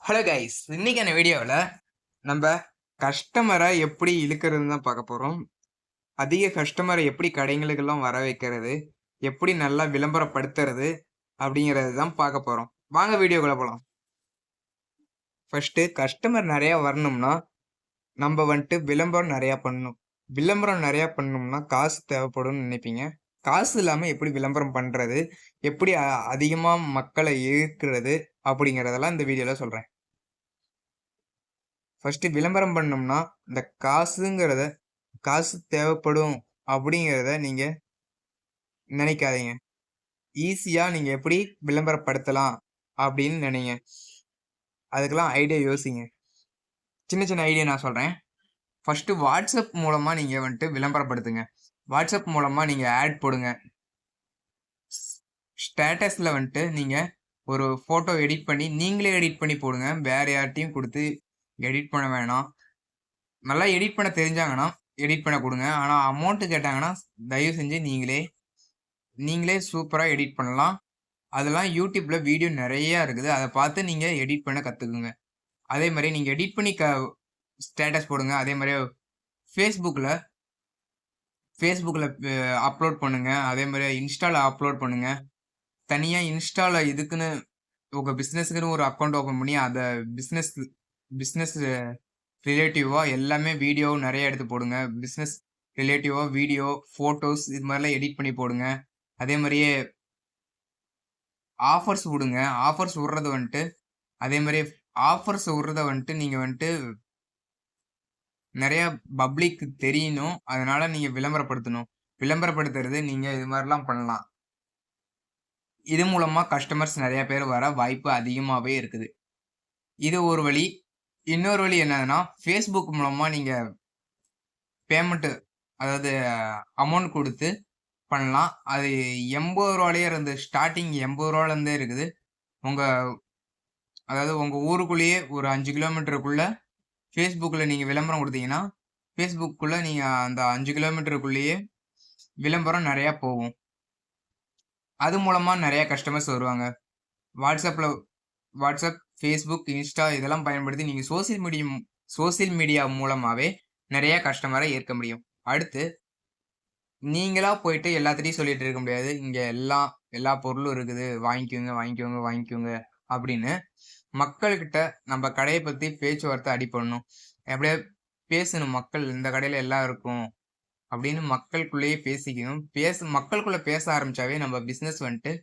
Hello guys, இன்னைக்கான வீடியோவில் நம்ம கஸ்டமரை எப்படி இழுக்கிறதுன்னு தான் பார்க்க போகிறோம். அதிக கஸ்டமரை எப்படி கடைங்களுக்கெல்லாம் வர வைக்கிறது, எப்படி நல்லா விளம்பரப்படுத்துறது அப்படிங்கிறது தான் பார்க்க போகிறோம். வாங்க வீடியோக்குள்ள போகலாம். ஃபர்ஸ்ட்டு கஸ்டமர் நிறையா வரணும்னா நம்ம வந்துட்டு விளம்பரம் நிறையா பண்ணணும். விளம்பரம் நிறையா பண்ணணும்னா காசு தேவைப்படும்னு நினைப்பீங்க. காசு இல்லாமல் எப்படி விளம்பரம் பண்ணுறது, எப்படி அதிகமாக மக்களை ஈர்க்கிறது அப்படிங்கிறதெல்லாம் இந்த வீடியோவில் சொல்கிறேன். ஃபர்ஸ்ட்டு விளம்பரம் பண்ணோம்னா, இந்த காசு தேவைப்படும் அப்படிங்கிறத நீங்க நினைக்காதீங்க. ஈஸியா நீங்க எப்படி விளம்பரப்படுத்தலாம் அப்படின்னு நினைங்க. அதுக்கெல்லாம் ஐடியா யோசிங்க. சின்ன சின்ன ஐடியா நான் சொல்றேன். ஃபர்ஸ்ட்டு வாட்ஸ்அப் மூலமா நீங்க வந்துட்டு விளம்பரப்படுத்துங்க. வாட்ஸ்அப் மூலமா நீங்க ஆட் போடுங்க. ஸ்டேட்டஸ்ல வந்துட்டு நீங்க ஒரு ஃபோட்டோ எடிட் பண்ணி நீங்களே எடிட் பண்ணி போடுங்க. வேற யார்ட்டயும் குடுத்து எடிட் பண்ண வேணாம். நல்லா எடிட் பண்ண தெரிஞ்சாங்கன்னா எடிட் பண்ண கொடுங்க. ஆனால் அமௌண்ட்டு கேட்டாங்கன்னா தயவு செஞ்சு நீங்களே சூப்பராக எடிட் பண்ணலாம். அதெல்லாம் யூடியூப்ல வீடியோ நிறையா இருக்குது. அதை பார்த்து நீங்கள் எடிட் பண்ண கற்றுக்குங்க. அதே மாதிரி நீங்கள் எடிட் பண்ணி ஸ்டேட்டஸ் போடுங்க. அதே மாதிரி ஃபேஸ்புக்கில் அப்லோட் பண்ணுங்க. அதே மாதிரி இன்ஸ்டாவில் அப்லோட் பண்ணுங்க. தனியாக இன்ஸ்டாவில் இதுக்குன்னு உங்கள் பிஸ்னஸுக்குன்னு ஒரு அக்கௌண்ட் ஓப்பன் பண்ணி அதை பிஸ்னஸ் ரிலேட்டிவாக எல்லாமே வீடியோ நிறைய எடுத்து போடுங்க. பிஸ்னஸ் ரிலேட்டிவாக வீடியோ, ஃபோட்டோஸ் இது மாதிரிலாம் எடிட் பண்ணி போடுங்க. அதே மாதிரியே ஆஃபர்ஸ் விடுங்க. ஆஃபர்ஸ் விடுறது வந்துட்டு அதே மாதிரி ஆஃபர்ஸ் விடுறத வந்துட்டு நீங்கள் வந்துட்டு நிறையா பப்ளிக் தெரியணும். அதனால நீங்கள் விளம்பரப்படுத்தணும். விளம்பரப்படுத்துறது நீங்கள் இது மாதிரிலாம் பண்ணலாம். இது மூலமாக கஸ்டமர்ஸ் நிறையா பேர் வர வாய்ப்பு அதிகமாகவே இருக்குது. இது ஒரு வழி. இன்னொரு வழி என்னதுன்னா, ஃபேஸ்புக் மூலமாக நீங்கள் பேமெண்ட்டு அதாவது அமௌண்ட் கொடுத்து பண்ணலாம். அது ரூ. 80 இருந்து ஸ்டார்டிங் ரூ. 80 இருக்குது. அதாவது உங்கள் ஊருக்குள்ளேயே ஒரு 5 கிலோமீட்டருக்குள்ள ஃபேஸ்புக்கில் நீங்கள் விளம்பரம் கொடுத்தீங்கன்னா, ஃபேஸ்புக்குள்ளே நீங்கள் அந்த 5 கிலோமீட்டருக்குள்ளேயே விளம்பரம் நிறையா போகும். அது மூலமாக நிறையா கஸ்டமர்ஸ் வருவாங்க. வாட்ஸ்அப், ஃபேஸ்புக், இன்ஸ்டா இதெல்லாம் பயன்படுத்தி நீங்கள் சோசியல் மீடியா மூலமாகவே நிறையா கஸ்டமரை ஈர்க்க முடியும். அடுத்து நீங்களா போயிட்டு எல்லாத்துட்டையும் சொல்லிட்டு இருக்க முடியாது. இங்கே எல்லா பொருளும் இருக்குது. வாங்கிக்கோங்க அப்படின்னு மக்கள்கிட்ட நம்ம கடையை பற்றி பேச்சுவார்த்தை அடிப்படணும். எப்படியா பேசணும். மக்கள் இந்த கடையில் எல்லாம் இருக்கும் அப்படின்னு மக்களுக்குள்ளேயே பேசிக்கணும். மக்களுக்குள்ள பேச ஆரம்பிச்சாவே நம்ம பிஸ்னஸ் வந்துட்டு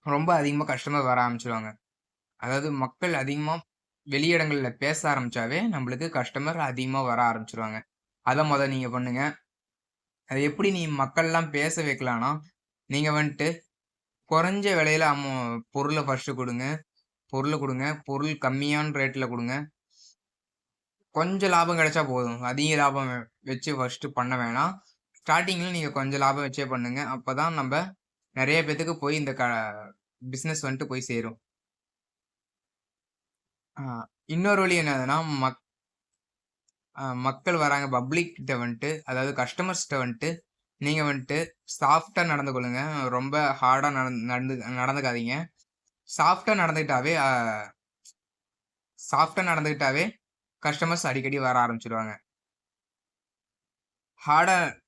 ரொம்ப அதிகமாக கஸ்டமர் வர ஆரம்பிச்சிருவாங்க. அதாவது மக்கள் அதிகமாக வெளியிடங்களில் பேச ஆரம்பிச்சாவே நம்மளுக்கு கஸ்டமர் அதிகமாக வர ஆரம்பிச்சிருவாங்க. அதை நீங்கள் பண்ணுங்க. அது எப்படி மக்கள்லாம் பேச வைக்கலாம்னா, நீங்கள் வந்துட்டு குறைஞ்ச விலையில பொருளை ஃபர்ஸ்ட்டு கொடுங்க. பொருள் கம்மியான ரேட்டில் கொடுங்க. கொஞ்சம் லாபம் கிடைச்சா போதும். அதிக லாபம் வச்சு ஃபர்ஸ்ட்டு பண்ண வேணாம். ஸ்டார்டிங்கில் நீங்கள் கொஞ்சம் லாபம் வச்சே பண்ணுங்க. அப்போ தான் நம்ம நிறைய பேத்துக்கு போய் இந்த பிஸ்னஸ் வந்துட்டு போய் சேரும். இன்னொரு வழி என்னதுன்னா, மக்கள் வராங்க பப்ளிக் கிட்ட வந்துட்டு, அதாவது கஸ்டமர்ஸ்கிட்ட வந்துட்டு நீங்கள் வந்துட்டு சாஃப்டாக நடந்து கொள்ளுங்க. ரொம்ப ஹார்டாக நடந்துக்காதீங்க. சாஃப்டாக நடந்துக்கிட்டாவே கஸ்டமர்ஸ் அடிக்கடி வர ஆரம்பிச்சிடுவாங்க. ஹார்டாக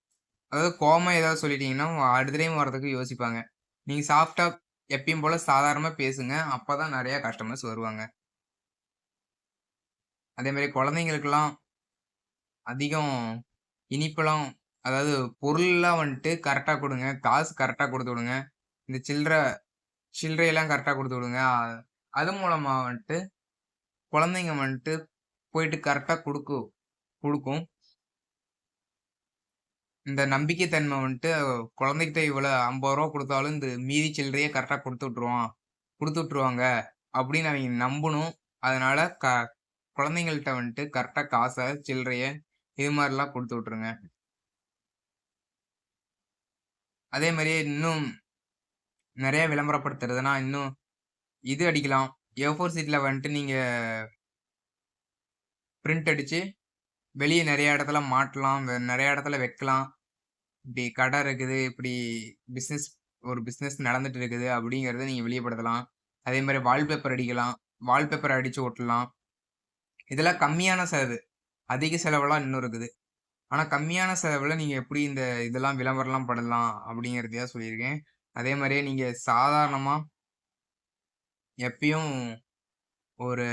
அதாவது கோவமாக ஏதாவது சொல்லிட்டீங்கன்னா அடுத்த டைம் வரதுக்கு யோசிப்பாங்க. நீங்கள் சாஃப்டாக எப்பயும் போல் சாதாரணமாக பேசுங்க. அப்போ தான் நிறையா கஸ்டமர்ஸ் வருவாங்க. அதே மாதிரி குழந்தைங்களுக்கெல்லாம் அதிகம் இனிப்பெல்லாம் அதாவது பொருள்லாம் வந்துட்டு கரெக்டாக கொடுங்க. காசு கரெக்டாக கொடுத்து விடுங்க. இந்த சில்லறையெல்லாம் கரெக்டாக கொடுத்து விடுங்க. அது மூலமாக வந்துட்டு குழந்தைங்க வந்துட்டு போயிட்டு கரெக்டாக கொடுக்கும். இந்த நம்பிக்கைத்தன்மை வந்துட்டு குழந்தைகிட்ட இவ்வளோ ரூ. 50 கொடுத்தாலும் இந்த மீதி சில்லறையே கரெக்டாக கொடுத்து விட்ருவாங்க அப்படின்னு அவங்க நம்பணும். அதனால குழந்தைங்கள்ட்ட வந்துட்டு கரெக்டாக காசை, சில்லறைய இது மாதிரிலாம் கொடுத்து விட்ருங்க. அதே மாதிரியே இன்னும் நிறைய விளம்பரப்படுத்துறதுனா இன்னும் இது அடிக்கலாம். A4 சீட்டில் வந்துட்டு நீங்கள் பிரிண்ட் அடித்து வெளியே நிறைய இடத்துல மாட்டலாம். நிறைய இடத்துல வைக்கலாம். இப்படி கடை இருக்குது, இப்படி ஒரு பிஸ்னஸ் நடந்துட்டு இருக்குது அப்படிங்கிறத நீங்கள் வெளியப்படுத்தலாம். அதே மாரி வால்பேப்பர் அடிக்கலாம். வால்பேப்பர் அடிச்சு ஒட்டலாம். இதெல்லாம் கம்மியான செலவு. அதிக செலவெல்லாம் இன்னும் இருக்குது. ஆனா கம்மியான செலவுல நீங்க எப்படி இந்த இதெல்லாம் விளம்பரம்லாம் பண்ணலாம் அப்படிங்கிறதையா சொல்லியிருக்கேன். அதே மாரியே நீங்க சாதாரணமா எப்பயும் ஒரு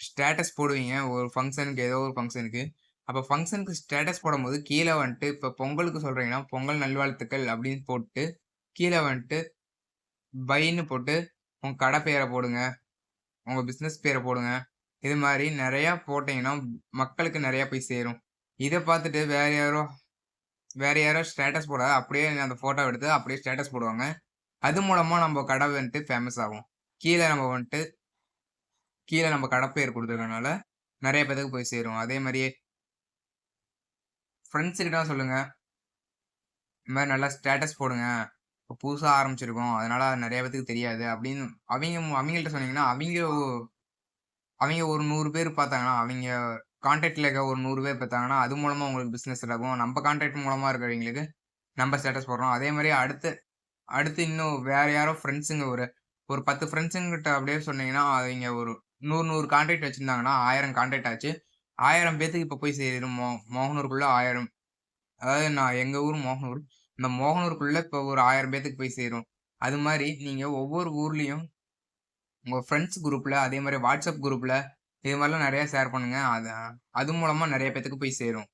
ஸ்டேட்டஸ் போடுவீங்க. ஒரு ஃபங்ஷனுக்கு ஏதோ ஒரு ஃபங்ஷனுக்கு. அப்ப ஃபங்ஷனுக்கு ஸ்டேட்டஸ் போடும்போது கீழ வந்துட்டு இப்ப பொங்கலுக்கு சொல்றீங்கன்னா, பொங்கல் நல்வாழ்த்துக்கள் அப்படின்னு போட்டு, கீழ வந்துட்டு பைன்னு போட்டு உங்க கடை பேர போடுங்க. உங்க பிசினஸ் பேர போடுங்க. இது மாரி நெறையா போட்டீங்கன்னா, மக்களுக்கு நெறையா போய் சேரும். இத பார்த்துட்டு வேற யாரோ ஸ்டேட்டஸ் போடாத அப்படியே அந்த ஃபோட்டோவ எடுத்து அப்படியே ஸ்டேட்டஸ் போடுவாங்க. அது மூலமா நம்ம கடை வந்துட்டு ஃபேமஸ் ஆகும். கீழ நம்ம வந்துட்டு கீழ நம்ம கடை பேர் குடுத்துருக்கனால, நெறைய பேத்துக்கு போய் சேரும். அதே மாரியே ஃப்ரெண்ட்ஸ் கிட்ட சொல்லுங்க. இந்த மாரி நல்லா ஸ்டேட்டஸ் போடுங்க. இப்ப புதுசா ஆரம்பிச்சிருக்கோம். அதனால நெறைய பேத்துக்கு தெரியாது அப்படின்னு அவிங்கள்ட்ட சொன்னீங்கன்னா, அவிங்க ஒரு 100 பேர் பார்த்தாங்கன்னா, அவிங்க கான்டாக்ட்ல இருக்க ஒரு 100 பேர் பார்த்தாங்கன்னா, அது மூலமா உங்களுக்கு பிசினஸ் ஆகும். நம்ப கான்டாக்ட் மூலமா இருக்கிறவங்களுக்கு நம்ப ஸ்டேட்டஸ் போடுறோம். அதே மாரி அடுத்து அடுத்து இன்னும் வேற யாரோ ஃப்ரெண்ட்ஸுங்க ஒரு ஒரு 10 ஃப்ரெண்ட்ஸுங்கிட்ட அப்படியே சொன்னீங்கன்னா, அவிங்க ஒரு 100 கான்டாக்ட் வச்சிருந்தாங்கன்னா, 1000 கான்டாக்ட் ஆச்சு. 1000 பேத்துக்கு இப்ப போய் சேரும். மோகனூருக்குள்ள 1000 அதாவது நான் எங்க ஊர் மோகனூர். இந்த மோகனூருக்குள்ள இப்ப ஒரு 1000 பேத்துக்கு போய் சேரும். அது மாரி நீங்க ஒவ்வொரு ஊர்லயும் உங்க ஃப்ரெண்ட்ஸ் குரூப்ல, அதே மாரி WhatsApp குரூப்ல இது மாரிலாம் நெறைய ஷேர் பண்ணுங்க. அது மூலமா நெறைய பேத்துக்கு போய் சேரும்.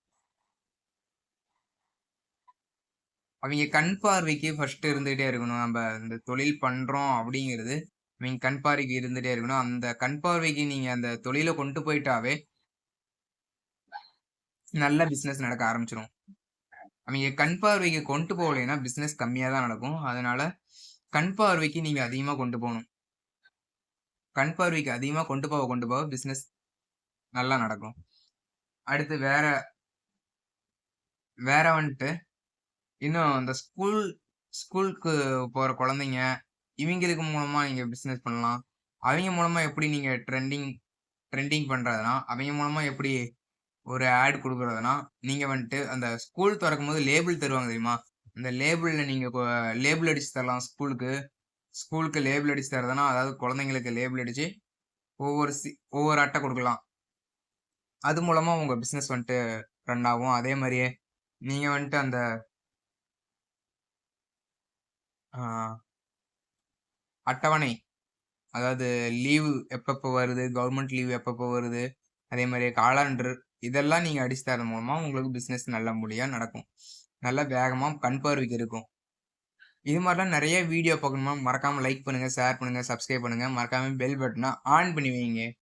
அவிங்க கண் பார்வைக்கு ஃபர்ஸ்ட்டு இருந்துகிட்டே இருக்கணும். நம்ப இந்த தொழில் பண்றோம் அப்படிங்கிறது, அவிங்க கண் பார்வைக்கு இருந்துட்டே இருக்கணும். அந்த கண் பார்வைக்கு நீங்க அந்த தொழில கொண்டு போயிட்டாவே, நல்ல பிசினஸ் நடக்க ஆரம்பிச்சுரும். அவிங்க கண் பார்வைக்கு கொண்டு போகலைன்னா, பிசினஸ் கம்மியா தான் நடக்கும். அதனால கண் பார்வைக்கு நீங்க அதிகமா கொண்டு போணும். கண் பார்வைக்கு அதிகமா கொண்டு போக பிசினஸ் நல்லா நடக்கும். அடுத்து வேற வேற வந்துட்டு, இன்னும் இந்த ஸ்கூலுக்கு போற குழந்தைங்க, இவிங்களுக்கு மூலமா நீங்க பிசினஸ் பண்ணலாம். அவிங்க மூலமா எப்படி நீங்க ட்ரெண்டிங் ட்ரெண்டிங் பண்றதுன்னா, அவிங்க மூலமா எப்படி ஒரு ஆட் குடுக்குறதுன்னா, நீங்க வந்துட்டு அந்த ஸ்கூல் தொறக்கும்போது லேபிள் தருவாங்க தெரியுமா? அந்த லேபிள்ல நீங்க லேபிள் அடிச்சு தரலாம் ஸ்கூலுக்கு. ஸ்கூலுக்கு லேபிள் அடிச்சு தர்றதுன்னா, அதாவது குழந்தைங்களுக்கு லேபிள் அடிச்சு ஒவ்வொரு அட்டை குடுக்கலாம். அது மூலமா உங்க பிசினஸ் வந்துட்டு ரன் ஆகும். அதே மாரியே நீங்க வந்துட்டு அந்த ஆ அட்டவணை, அதாவது லீவு எப்பப்போ வருது, கவர்மெண்ட் லீவ் எப்பப்போ வருது, அதே மாரி காலாண்டர் இதெல்லாம் நீங்க அடிச்சு தர்றது மூலமா உங்களுக்கு பிசினஸ் நல்லபடியா நடக்கும். நல்லா வேகமா கண் பார்வைக்கு இருக்கும். இது மாரிலாம் நெறைய வீடியோ பார்க்கணுமா மறக்காம லைக் பண்ணுங்க, ஷேர் பண்ணுங்க, சப்ஸ்கிரைப் பண்ணுங்க. மறக்காம பெல் பட்டன ஆன் பண்ணி வைங்க.